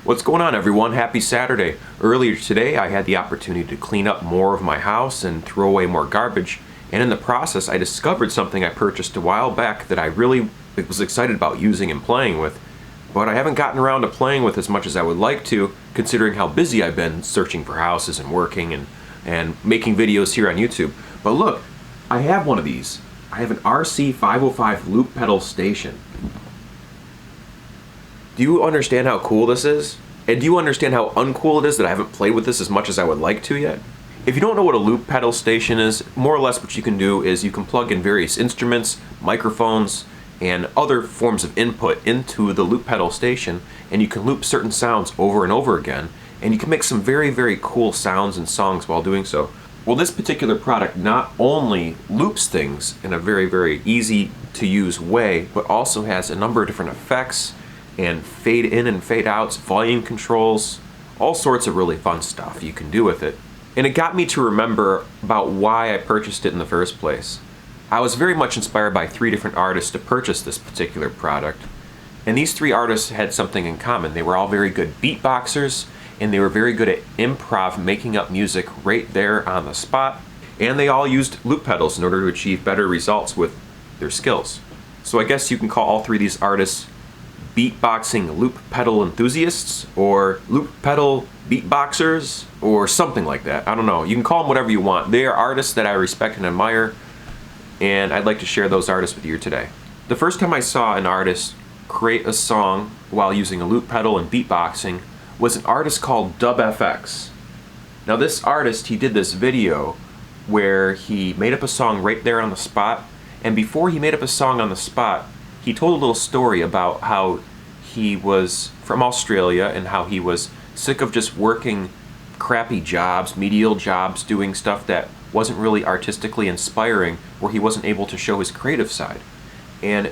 What's going on, everyone? Happy Saturday. Earlier today I had the opportunity to clean up more of my house and throw away more garbage, and in the process I discovered something I purchased a while back that I really was excited about using and playing with, but I haven't gotten around to playing with as much as I would like to, considering how busy I've been searching for houses and working and making videos here on YouTube. But look, I have one of these. I have an RC-505 loop pedal station. Do you understand how cool this is? And do you understand how uncool it is that I haven't played with this as much as I would like to yet? If you don't know what a loop pedal station is, more or less what you can do is you can plug in various instruments, microphones, and other forms of input into the loop pedal station, and you can loop certain sounds over and over again, and you can make some very, very cool sounds and songs while doing so. Well, this particular product not only loops things in a very, very easy to use way, but also has a number of different effects and fade in and fade outs, volume controls, all sorts of really fun stuff you can do with it. And it got me to remember about why I purchased it in the first place. I was very much inspired by 3 different artists to purchase this particular product, and these 3 artists had something in common. They were all very good beatboxers, and they were very good at improv, making up music right there on the spot, and they all used loop pedals in order to achieve better results with their skills. So I guess you can call all 3 of these artists beatboxing loop pedal enthusiasts, or loop pedal beatboxers, or something like that. I don't know. You can call them whatever you want. They are artists that I respect and admire, and I'd like to share those artists with you today. The first time I saw an artist create a song while using a loop pedal and beatboxing was an artist called DubFX. Now this artist, he did this video where he made up a song right there on the spot, and before he made up a song on the spot, he told a little story about how he was from Australia and how he was sick of just working crappy jobs, menial jobs, doing stuff that wasn't really artistically inspiring, where he wasn't able to show his creative side. And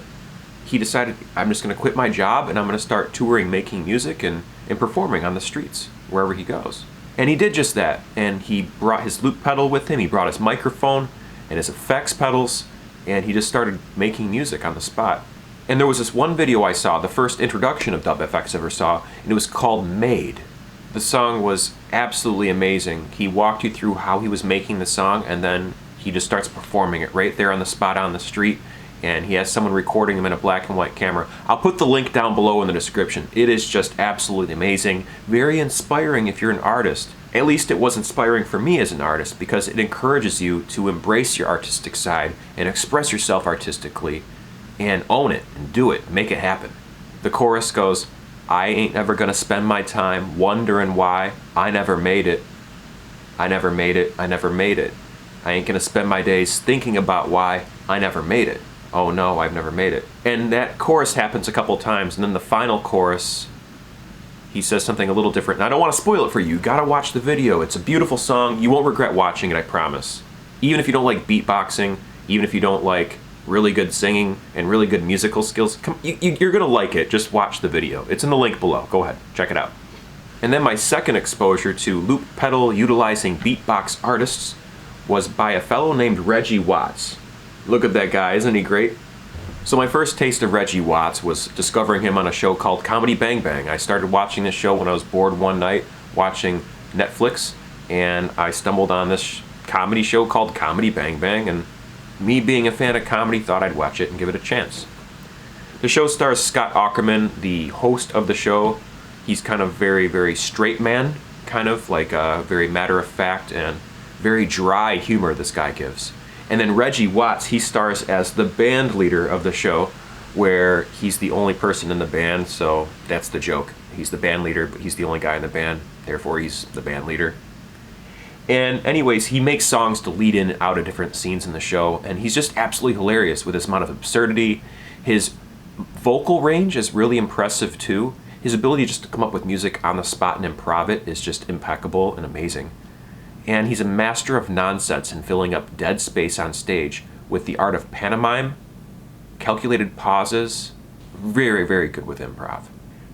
he decided, I'm just going to quit my job and I'm going to start touring, making music and performing on the streets wherever he goes. And he did just that, and he brought his loop pedal with him, he brought his microphone and his effects pedals, and he just started making music on the spot. And there was this one video I saw, the first introduction of DubFX I ever saw, and it was called Made. The song was absolutely amazing. He walked you through how he was making the song, and then he just starts performing it right there on the spot on the street, and he has someone recording him in a black and white camera. I'll put the link down below in the description. It is just absolutely amazing, very inspiring if you're an artist. At least it was inspiring for me as an artist, because it encourages you to embrace your artistic side and express yourself artistically and own it and do it, make it happen. The chorus goes, I ain't never gonna spend my time wondering why I never made it. I never made it, I never made it. I ain't gonna spend my days thinking about why I never made it. Oh no, I've never made it. And that chorus happens a couple times, and then the final chorus, he says something a little different. And I don't want to spoil it for you. You gotta watch the video. It's a beautiful song. You won't regret watching it, I promise. Even if you don't like beatboxing, even if you don't like really good singing and really good musical skills, you're gonna like it. Just watch the video. It's in the link below. Go ahead, check it out. And then my second exposure to loop pedal utilizing beatbox artists was by a fellow named Reggie Watts. Look at that guy, isn't he great? So my first taste of Reggie Watts was discovering him on a show called Comedy Bang Bang. I started watching this show when I was bored one night watching Netflix, and I stumbled on this comedy show called Comedy Bang Bang, and me being a fan of comedy, thought I'd watch it and give it a chance. The show stars Scott Aukerman, the host of the show. He's kind of very, very straight man, kind of like a very matter-of-fact and very dry humor this guy gives. And then Reggie Watts, he stars as the band leader of the show, where he's the only person in the band, so that's the joke. He's the band leader, but he's the only guy in the band, therefore he's the band leader. And anyways, he makes songs to lead in and out of different scenes in the show, and he's just absolutely hilarious with his amount of absurdity. His vocal range is really impressive too. His ability just to come up with music on the spot and improv it is just impeccable and amazing. And he's a master of nonsense and filling up dead space on stage with the art of pantomime, calculated pauses, very, very good with improv.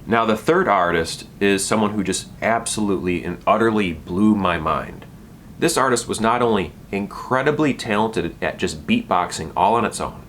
Now the third artist is someone who just absolutely and utterly blew my mind. This artist was not only incredibly talented at just beatboxing all on its own,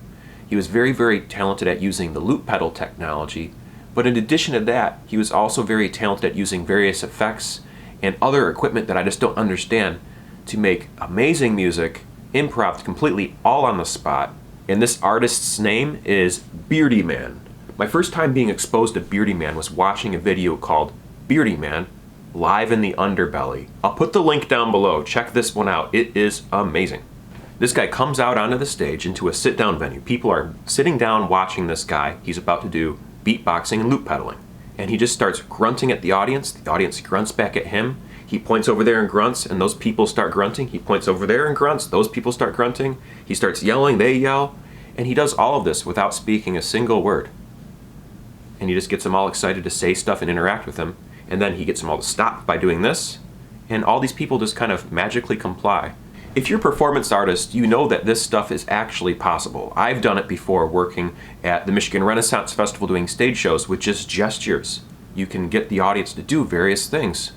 he was very, very talented at using the loop pedal technology, But in addition to that, he was also very talented at using various effects and other equipment that I just don't understand to make amazing music, improv completely all on the spot. And this artist's name is Beardy Man. My first time being exposed to Beardy Man was watching a video called Beardy Man Live in the Underbelly. I'll put the link down below. Check this one out. It is amazing. This guy comes out onto the stage into a sit-down venue. People are sitting down watching this guy. He's about to do beatboxing and loop pedaling. And he just starts grunting at the audience. The audience grunts back at him. He points over there and grunts, and those people start grunting. He points over there and grunts. Those people start grunting. He starts yelling. They yell. And he does all of this without speaking a single word. And he just gets them all excited to say stuff and interact with him. And then he gets them all to stop by doing this. And all these people just kind of magically comply. If you're a performance artist, you know that this stuff is actually possible. I've done it before working at the Michigan Renaissance Festival doing stage shows with just gestures. You can get the audience to do various things.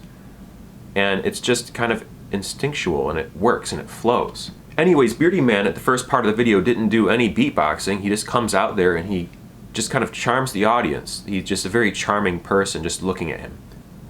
And it's just kind of instinctual, and it works and it flows. Anyways, Beardy Man at the first part of the video didn't do any beatboxing. He just comes out there and he just kind of charms the audience. He's just a very charming person just looking at him.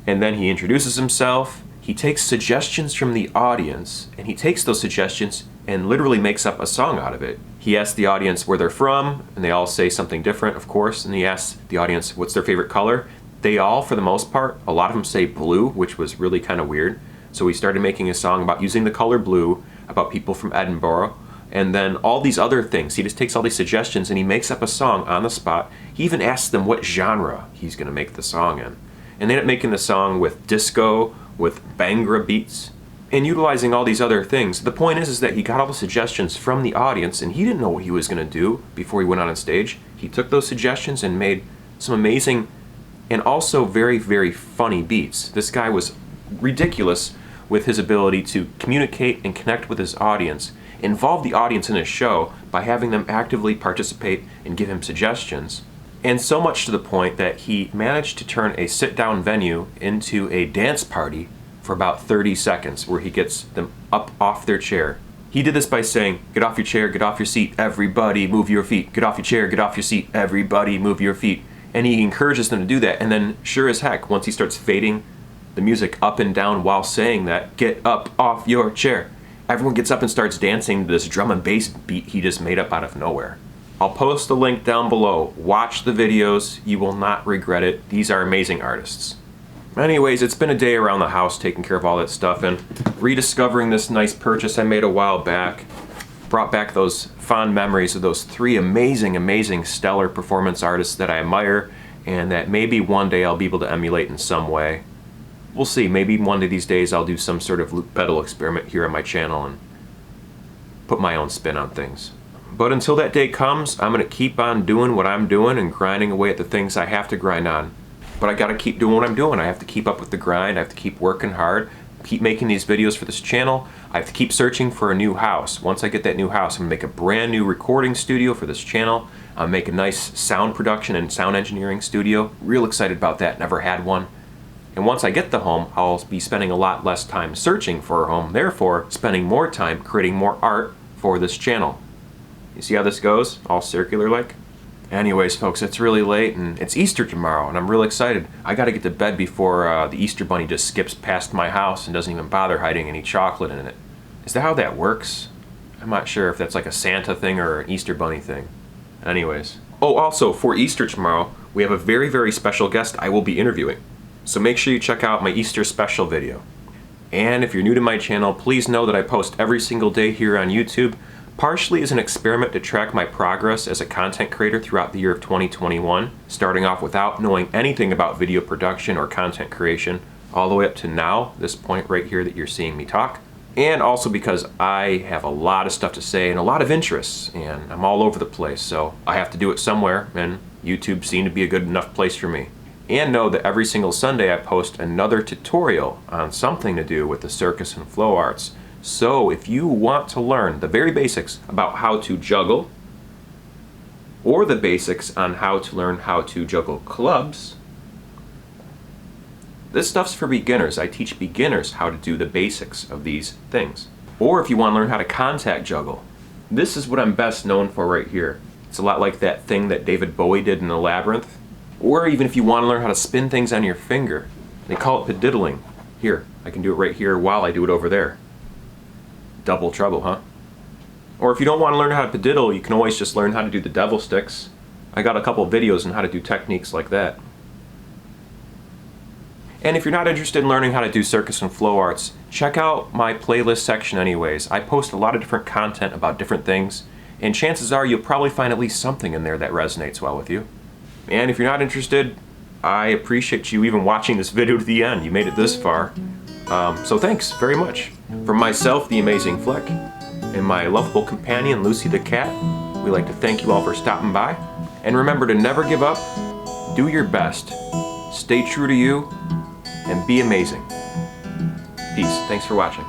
And then he introduces himself. He takes suggestions from the audience, and he takes those suggestions and literally makes up a song out of it. He asks the audience where they're from, and they all say something different, of course, and he asks the audience what's their favorite color. They all, for the most part, a lot of them say blue, which was really kind of weird. So we started making a song about using the color blue, about people from Edinburgh, and then all these other things. He just takes all these suggestions and he makes up a song on the spot. He even asks them what genre he's going to make the song in. And they end up making the song with disco, with Bhangra beats, and utilizing all these other things. The point is that he got all the suggestions from the audience, and he didn't know what he was going to do before he went on stage. He took those suggestions and made some amazing and also very, very funny beats. This guy was ridiculous with his ability to communicate and connect with his audience, involve the audience in his show by having them actively participate and give him suggestions. And so much to the point that he managed to turn a sit-down venue into a dance party for about 30 seconds, where he gets them up off their chair. He did this by saying, "Get off your chair, get off your seat, everybody move your feet. Get off your chair, get off your seat, everybody move your feet." And he encourages them to do that, and then sure as heck, once he starts fading the music up and down while saying that, "Get up off your chair," everyone gets up and starts dancing to this drum and bass beat he just made up out of nowhere. I'll post the link down below. Watch the videos. You will not regret it. These are amazing artists. Anyways, it's been a day around the house taking care of all that stuff and rediscovering this nice purchase I made a while back. Brought back those fond memories of those three amazing, amazing, stellar performance artists that I admire, and that maybe one day I'll be able to emulate in some way. We'll see. Maybe one of these days I'll do some sort of loop pedal experiment here on my channel and put my own spin on things. But until that day comes, I'm going to keep on doing what I'm doing and grinding away at the things I have to grind on. But I got to keep doing what I'm doing. I have to keep up with the grind. I have to keep working hard, keep making these videos for this channel. I have to keep searching for a new house. Once I get that new house, I'm going to make a brand new recording studio for this channel. I'll make a nice sound production and sound engineering studio. Real excited about that. Never had one. And once I get the home, I'll be spending a lot less time searching for a home, therefore spending more time creating more art for this channel. You see how this goes? All circular like? Anyways, folks, it's really late and it's Easter tomorrow and I'm real excited. I gotta get to bed before the Easter bunny just skips past my house and doesn't even bother hiding any chocolate in it. Is that how that works? I'm not sure if that's like a Santa thing or an Easter bunny thing. Anyways. Oh, also, for Easter tomorrow, we have a very, very special guest I will be interviewing. So make sure you check out my Easter special video. And if you're new to my channel, please know that I post every single day here on YouTube, partially as an experiment to track my progress as a content creator throughout the year of 2021, starting off without knowing anything about video production or content creation, all the way up to now, this point right here that you're seeing me talk. And also because I have a lot of stuff to say and a lot of interests, and I'm all over the place, so I have to do it somewhere, and YouTube seemed to be a good enough place for me. And know that every single Sunday I post another tutorial on something to do with the circus and flow arts. So if you want to learn the very basics about how to juggle, or the basics on how to learn how to juggle clubs, this stuff's for beginners. I teach beginners how to do the basics of these things. Or if you want to learn how to contact juggle, this is what I'm best known for right here. It's a lot like that thing that David Bowie did in the Labyrinth. Or even if you want to learn how to spin things on your finger. They call it pediddling. Here, I can do it right here while I do it over there. Double trouble, huh? Or if you don't want to learn how to pediddle, you can always just learn how to do the devil sticks. I got a couple of videos on how to do techniques like that. And if you're not interested in learning how to do circus and flow arts, check out my playlist section anyways. I post a lot of different content about different things, and chances are you'll probably find at least something in there that resonates well with you. And if you're not interested, I appreciate you even watching this video to the end. You made it this far. So thanks very much. From myself, the Amazing Flec, and my lovable companion, Lucy the Cat, we'd like to thank you all for stopping by. And remember to never give up, do your best, stay true to you, and be amazing. Peace. Thanks for watching.